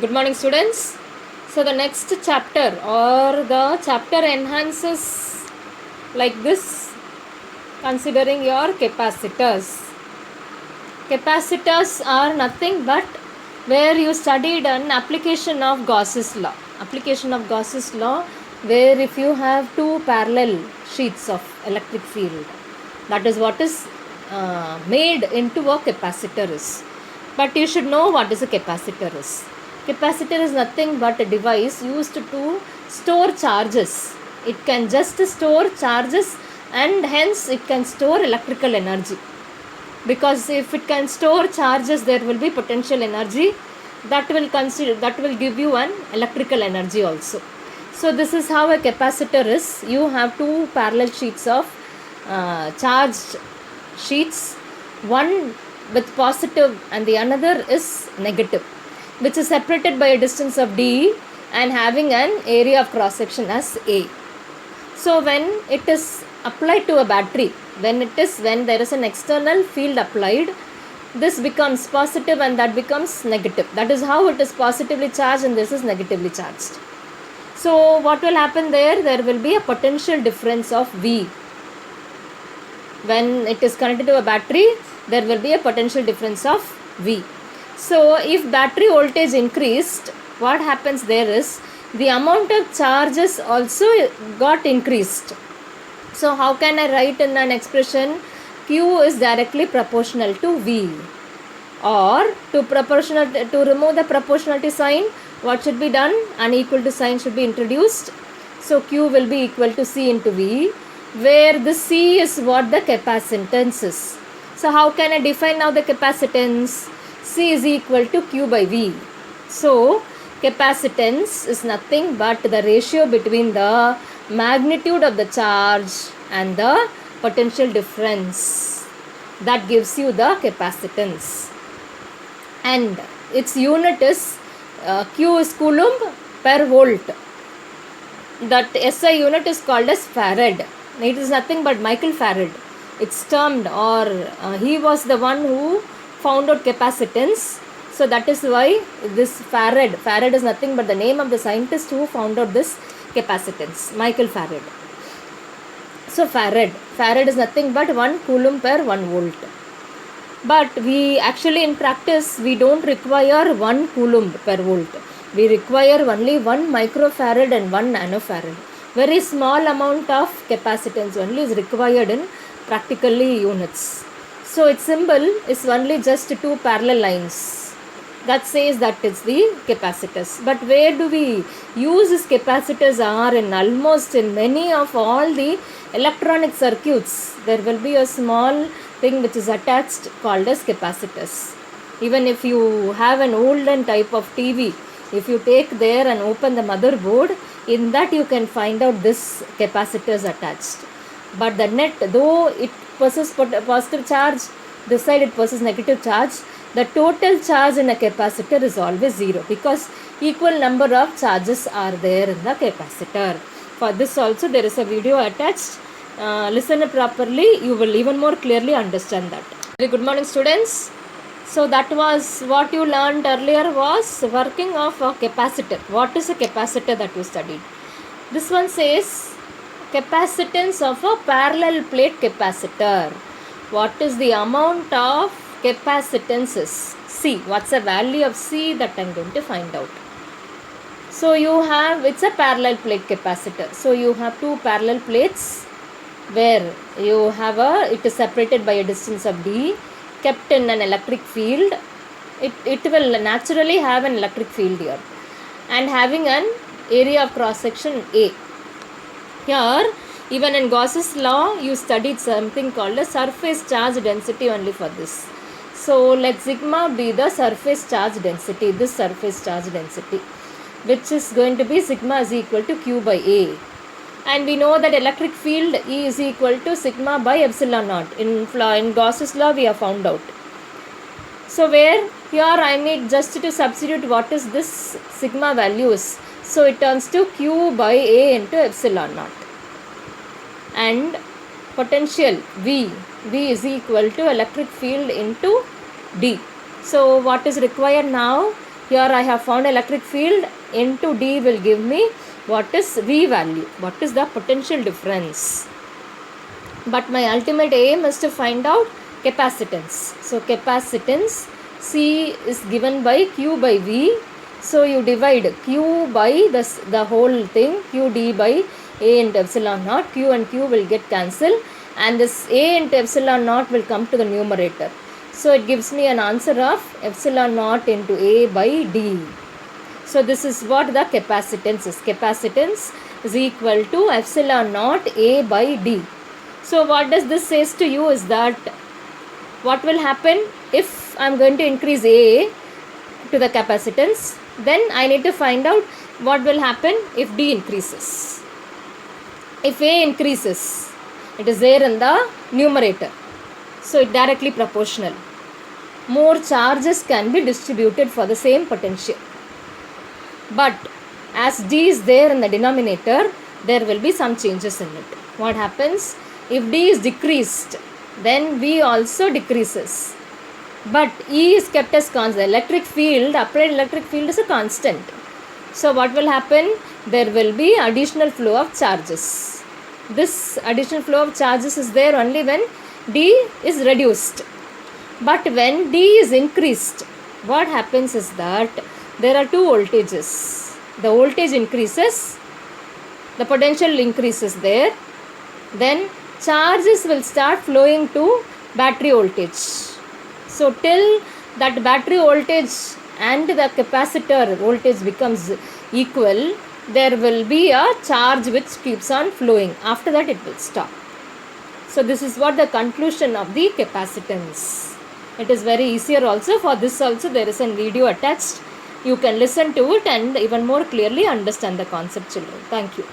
Good morning, students. So, the next chapter or the chapter enhances like this, considering your capacitors. Capacitors are nothing but where you studied an application of Gauss's law. Application of Gauss's law, where if you have two parallel sheets of electric field, that is what is made into a capacitor is. But you should know what is a capacitor is. Capacitor is nothing but a device used to store charges. It can just store charges and hence it can store electrical energy. Because if it can store charges, there will be potential energy that will give you an electrical energy also. So this is how a capacitor is. You have two parallel sheets of charged sheets, one with positive and the another is negative, which is separated by a distance of d and having an area of cross section as a. So when it is applied to a battery, when there is an external field applied, this becomes positive and that becomes negative. That is how it is positively charged and this is negatively charged. So what will happen there? There will be a potential difference of V. When it is connected to a battery, there will be a potential difference of V. So if battery voltage increased, what happens there is the amount of charges also got increased. So how can I write in an expression? Q is directly proportional to V. Or to remove the proportionality sign, what should be done? An equal to sign should be introduced. So Q will be equal to C into V, where the C is what the capacitance is. So how can I define now the capacitance? C is equal to Q by V. So capacitance is nothing but the ratio between the magnitude of the charge and the potential difference. That gives you the capacitance. And its unit is Q is coulomb per volt. That SI unit is called as farad. It is nothing but Michael Farad. It's termed, or he was the one who found out capacitance. So that is why this Farad is nothing but the name of the scientist who found out this capacitance, Michael Farad. So Farad is nothing but 1 coulomb per 1 volt. But we actually in practice, we don't require 1 coulomb per volt. We require only 1 microfarad and 1 nanofarad. Very small amount of capacitance only is required in practically units. So its symbol is only just two parallel lines. That says that it's the capacitors. But where do we use these capacitors are in many of all the electronic circuits. There will be a small thing which is attached called as capacitors. Even if you have an olden type of TV, if you take there and open the motherboard, in that you can find out this capacitors attached. But the net, though it possesses positive charge, this side it possesses negative charge, the total charge in a capacitor is always 0 because equal number of charges are there in the capacitor. For this also there is a video attached. Listen properly, you will even more clearly understand that. Very good morning, students. So that was what you learned earlier, was working of a capacitor. What is a capacitor that you studied? This one says capacitance of a parallel plate capacitor. What is the amount of capacitance is C. What's the value of C? That I am going to find out. So you have, it's a parallel plate capacitor. So you have two parallel plates where you have it is separated by a distance of d, kept in an electric field. It will naturally have an electric field here and having an area of cross section A. Here, even in Gauss's law, you studied something called a surface charge density only for this. So let sigma be the surface charge density, this surface charge density, which is going to be sigma is equal to Q by A. And we know that electric field E is equal to sigma by epsilon naught. In Gauss's law, we have found out. So where here I need just to substitute what is this sigma values. So it turns to Q by A into epsilon naught. And potential V is equal to electric field into D. So what is required now? Here I have found electric field into D will give me what is V value, what is the potential difference. But my ultimate aim is to find out capacitance. So capacitance C is given by Q by V. So you divide Q by the whole thing, QD by A into epsilon naught. Q and Q will get cancelled, and this A into epsilon naught will come to the numerator. So it gives me an answer of epsilon naught into A by D. So this is what the capacitance is. Capacitance is equal to epsilon naught A by D. So what does this says to you is that what will happen if I am going to increase A to the capacitance, then I need to find out what will happen if D increases. If A increases, it is there in the numerator, so it directly proportional. More charges can be distributed for the same potential. But as D is there in the denominator, there will be some changes in it. What happens? If D is decreased, then V also decreases. But E is kept as constant. Electric field, applied electric field is a constant. So what will happen? There will be additional flow of charges. This additional flow of charges is there only when D is reduced. But when D is increased, what happens is that there are two voltages. The voltage increases, the potential increases there, then charges will start flowing to battery voltage. So till that battery voltage and the capacitor voltage becomes equal, there will be a charge which keeps on flowing. After that it will stop. So this is what the conclusion of the capacitance. It is very easier also. For this also there is a video attached. You can listen to it and even more clearly understand the concept, children. Thank you.